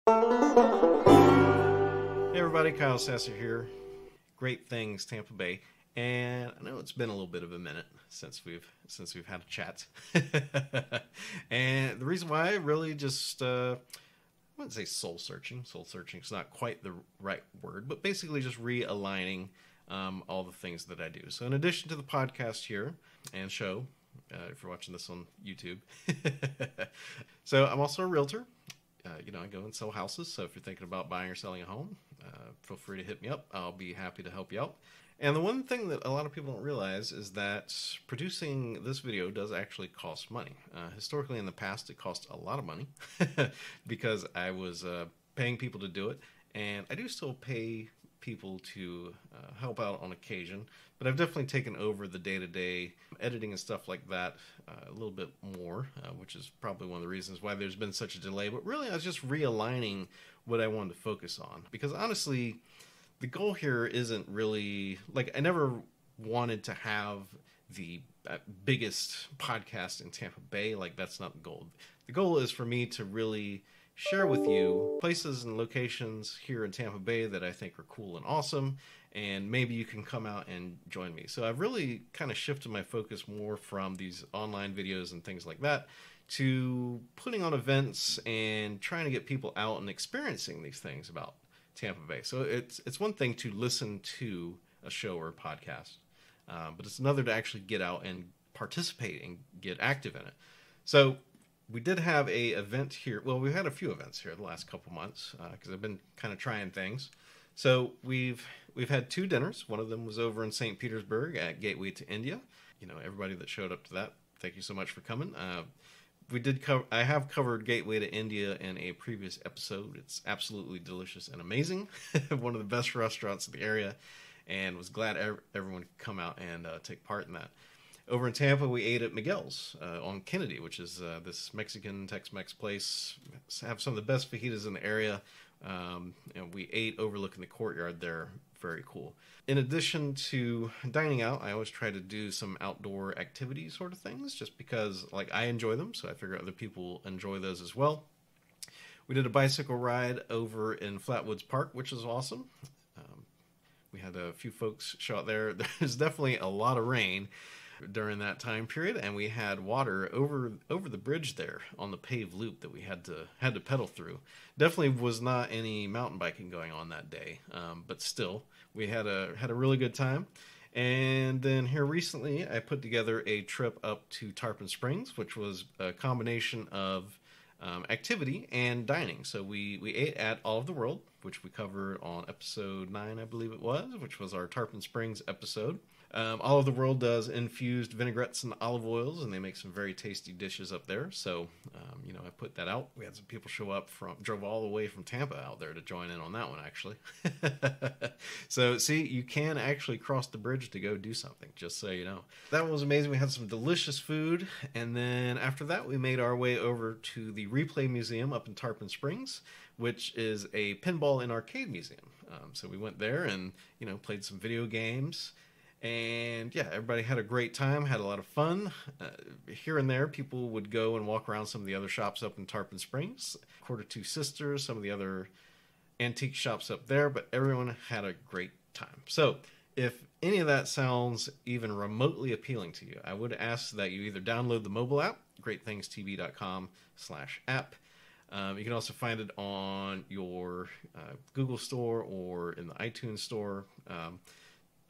Hey everybody, Kyle Sasser here. Great Things Tampa Bay, and I know it's been a little bit of a minute since we've had a chat. And the reason why, really, just I wouldn't say soul searching. Soul searching is not quite the right word, but basically just realigning all the things that I do. So in addition to the podcast here and show, if you're watching this on YouTube, so I'm also a realtor. I go and sell houses. So if you're thinking about buying or selling a home, feel free to hit me up. I'll be happy to help you out. And the one thing that a lot of people don't realize is that producing this video does actually cost money. Historically, in the past, it cost a lot of money because I was paying people to do it. And I do still pay people to help out on occasion, but I've definitely taken over the day-to-day editing and stuff like that a little bit more, which is probably one of the reasons why there's been such a delay. But really, I was just realigning what I wanted to focus on, because honestly, the goal here isn't really, like, I never wanted to have the biggest podcast in Tampa Bay. Like, that's not the goal. The goal is for me to really share with you places and locations here in Tampa Bay that I think are cool and awesome, and maybe you can come out and join me. So I've really kind of shifted my focus more from these online videos and things like that to putting on events and trying to get people out and experiencing these things about Tampa Bay. So it's one thing to listen to a show or a podcast, but it's another to actually get out and participate and get active in it. So we did have a event here. Well, we've had a few events here the last couple months because I've been kind of trying things. So we've had two dinners. One of them was over in St. Petersburg at Gateway to India. Everybody that showed up to that, thank you so much for coming. I have covered Gateway to India in a previous episode. It's absolutely delicious and amazing. One of the best restaurants in the area, and was glad everyone could come out and take part in that. Over in Tampa, we ate at Miguel's on Kennedy, which is this Mexican Tex-Mex place. Have some of the best fajitas in the area. And we ate overlooking the courtyard there. Very cool. In addition to dining out, I always try to do some outdoor activity sort of things, just because I enjoy them, so I figure other people enjoy those as well. We did a bicycle ride over in Flatwoods Park, which is awesome. We had a few folks show out there. There's definitely a lot of rain during that time period, and we had water over the bridge there on the paved loop that we had to pedal through. Definitely was not any mountain biking going on that day, but still we had a really good time. And then here recently I put together a trip up to Tarpon Springs, which was a combination of activity and dining. So we ate at All of the World, which we covered on episode 9, I believe it was, which was our Tarpon Springs episode. All of the World does infused vinaigrettes and olive oils, and they make some very tasty dishes up there. So, I put that out. We had some people show up drove all the way from Tampa out there to join in on that one, actually. So, see, you can actually cross the bridge to go do something, just so you know. That one was amazing. We had some delicious food, and then after that, we made our way over to the Replay Museum up in Tarpon Springs, which is a pinball and arcade museum. So we went there and, played some video games. And yeah, everybody had a great time, had a lot of fun. Here and there, people would go and walk around some of the other shops up in Tarpon Springs, Quarter Two Sisters, some of the other antique shops up there, but everyone had a great time. So if any of that sounds even remotely appealing to you, I would ask that you either download the mobile app, greatthingstv.com/app. You can also find it on your Google store or in the iTunes store.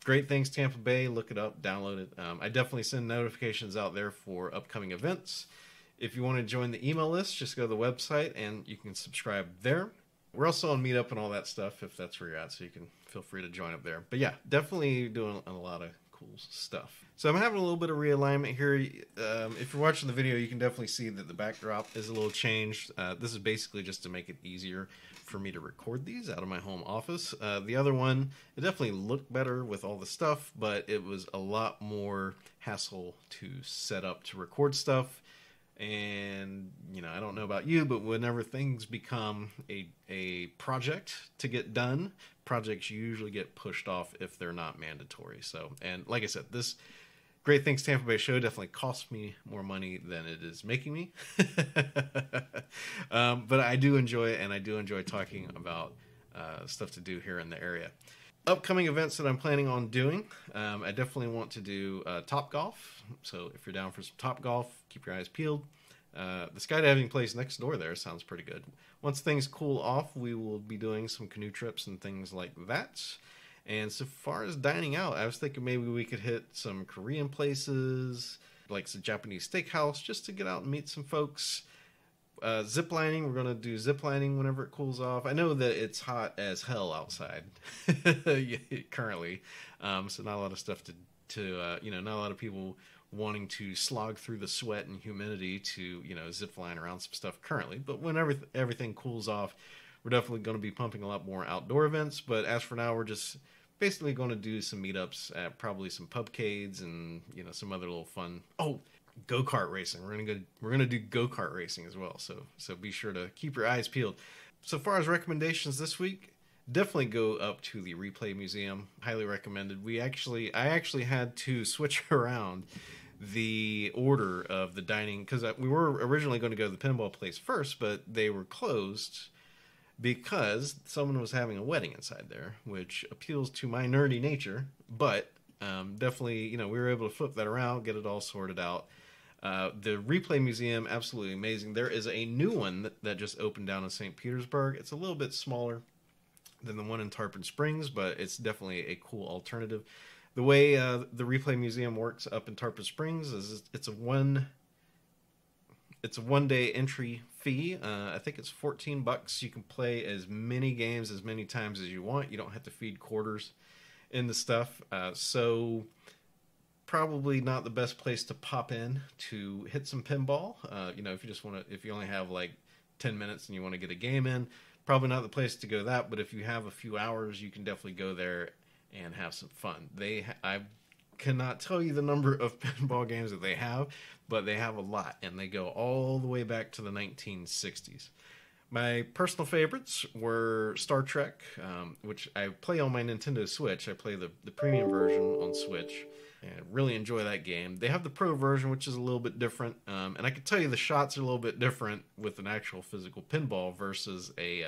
Great Things Tampa Bay, look it up, download it. I definitely send notifications out there for upcoming events. If you want to join the email list, just go to the website and you can subscribe there. We're also on Meetup and all that stuff if that's where you're at, so you can feel free to join up there. But yeah, definitely doing a lot of cool stuff. So I'm having a little bit of realignment here. If you're watching the video, you can definitely see that the backdrop is a little changed. This is basically just to make it easier for me to record these out of my home office. The other one, it definitely looked better with all the stuff, but it was a lot more hassle to set up to record stuff. And, I don't know about you, but whenever things become a project to get done, projects usually get pushed off if they're not mandatory. So, and like I said, this Great Things Tampa Bay show definitely costs me more money than it is making me. But I do enjoy it, and I do enjoy talking about stuff to do here in the area. Upcoming events that I'm planning on doing, I definitely want to do Top Golf. So if you're down for some Top Golf, keep your eyes peeled. The skydiving place next door there sounds pretty good. Once things cool off, we will be doing some canoe trips and things like that. And so far as dining out, I was thinking maybe we could hit some Korean places, like some Japanese steakhouse, just to get out and meet some folks. Zip lining, we're going to do zip lining whenever it cools off. I know that it's hot as hell outside currently, so not a lot of stuff to not a lot of people wanting to slog through the sweat and humidity to, zip line around some stuff currently. But whenever everything cools off, we're definitely going to be pumping a lot more outdoor events. But as for now, we're just basically going to do some meetups at probably some pubcades and, some other little fun. Oh, go-kart racing. We're gonna do go-kart racing as well. So be sure to keep your eyes peeled. So far as recommendations this week, definitely go up to the Replay Museum. Highly recommended. I actually had to switch around the order of the dining, because we were originally going to go to the pinball place first, but they were closed because someone was having a wedding inside there, which appeals to my nerdy nature. But definitely, we were able to flip that around, get it all sorted out. The Replay Museum, absolutely amazing. There is a new one that just opened down in St. Petersburg. It's a little bit smaller than the one in Tarpon Springs, but it's definitely a cool alternative. The way the Replay Museum works up in Tarpon Springs is it's a one-day entry fee. I think it's $14. You can play as many games as many times as you want. You don't have to feed quarters in the stuff. So probably not the best place to pop in to hit some pinball. If you only have like 10 minutes and you want to get a game in, probably not the place to go that. But if you have a few hours, you can definitely go there and have some fun. I cannot tell you the number of pinball games that they have, but they have a lot, and they go all the way back to the 1960s. My personal favorites were Star Trek, which I play on my Nintendo Switch. I play the premium version on Switch, and really enjoy that game. They have the Pro version, which is a little bit different, and I can tell you the shots are a little bit different with an actual physical pinball versus a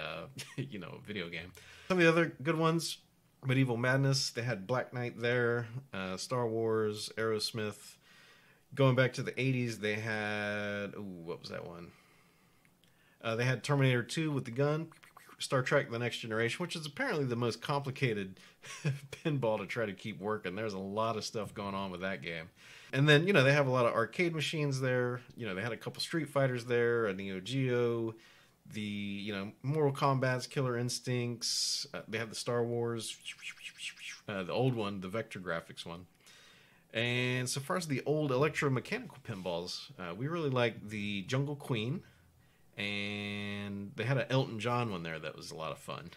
video game. Some of the other good ones, Medieval Madness, they had Black Knight there, Star Wars, Aerosmith. Going back to the 80s, they had, what was that one? They had Terminator 2 with the gun, Star Trek The Next Generation, which is apparently the most complicated pinball to try to keep working. There's a lot of stuff going on with that game. And then, they have a lot of arcade machines there. They had a couple Street Fighters there, a Neo Geo, the, Mortal Kombat's Killer Instincts. They have the Star Wars, the old one, the vector graphics one. And so far as the old electromechanical pinballs, we really like the Jungle Queen. And they had an Elton John one there that was a lot of fun.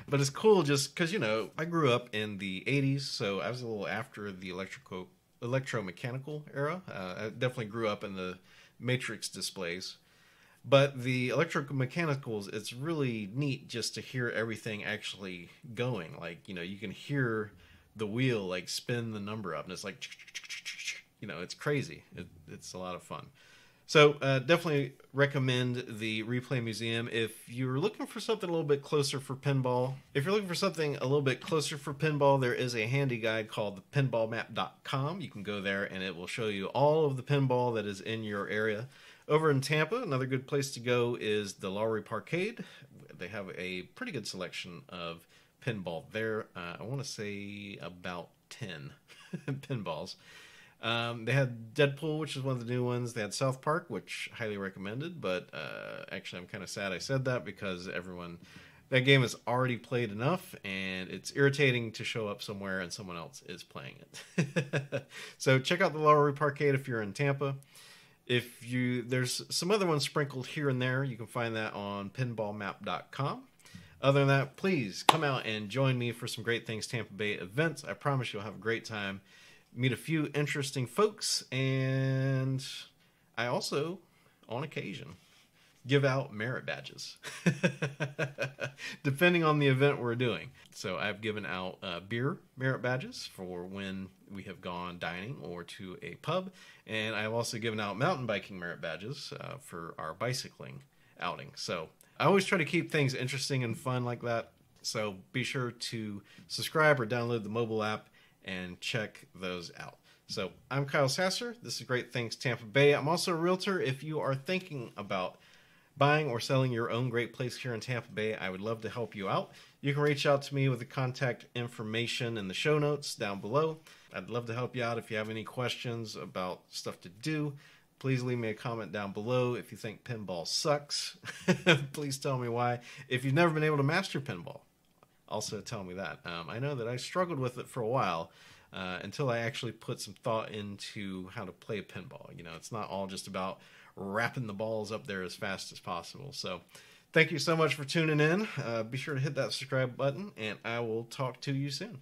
But it's cool just because, I grew up in the 80s, so I was a little after the electromechanical era. I definitely grew up in the Matrix displays. But the electromechanicals, it's really neat just to hear everything actually going. Like, you can hear the wheel like spin the number up, and it's like, it's crazy. It's a lot of fun. So definitely recommend the Replay Museum. If you're looking for something a little bit closer for pinball, there is a handy guide called pinballmat.com. You can go there and it will show you all of the pinball that is in your area. Over in Tampa, another good place to go is the Lowry Parkade. They have a pretty good selection of pinball there. I want to say about 10 pinballs. They had Deadpool, which is one of the new ones. They had South Park, which highly recommended, but actually I'm kind of sad I said that because that game is already played enough, and it's irritating to show up somewhere and someone else is playing it. So check out the Lowry Parkade if you're in Tampa. There's some other ones sprinkled here and there. You can find that on pinballmap.com. Other than that, please come out and join me for some Great Things Tampa Bay events. I promise you'll have a great time. Meet a few interesting folks, and I also, on occasion, give out merit badges, depending on the event we're doing. So I've given out beer merit badges for when we have gone dining or to a pub. And I've also given out mountain biking merit badges for our bicycling outing. So I always try to keep things interesting and fun like that. So be sure to subscribe or download the mobile app and check those out. So I'm Kyle Sasser. This is Great Things Tampa Bay. I'm also a realtor. If you are thinking about buying or selling your own great place here in Tampa Bay, I would love to help you out. You can reach out to me with the contact information in the show notes down below. I'd love to help you out. If you have any questions about stuff to do, please leave me a comment down below. If you think pinball sucks, please tell me why. If you've never been able to master pinball, also tell me that. I know that I struggled with it for a while until I actually put some thought into how to play pinball. You know, it's not all just about wrapping the balls up there as fast as possible. So thank you so much for tuning in. Be sure to hit that subscribe button, and I will talk to you soon.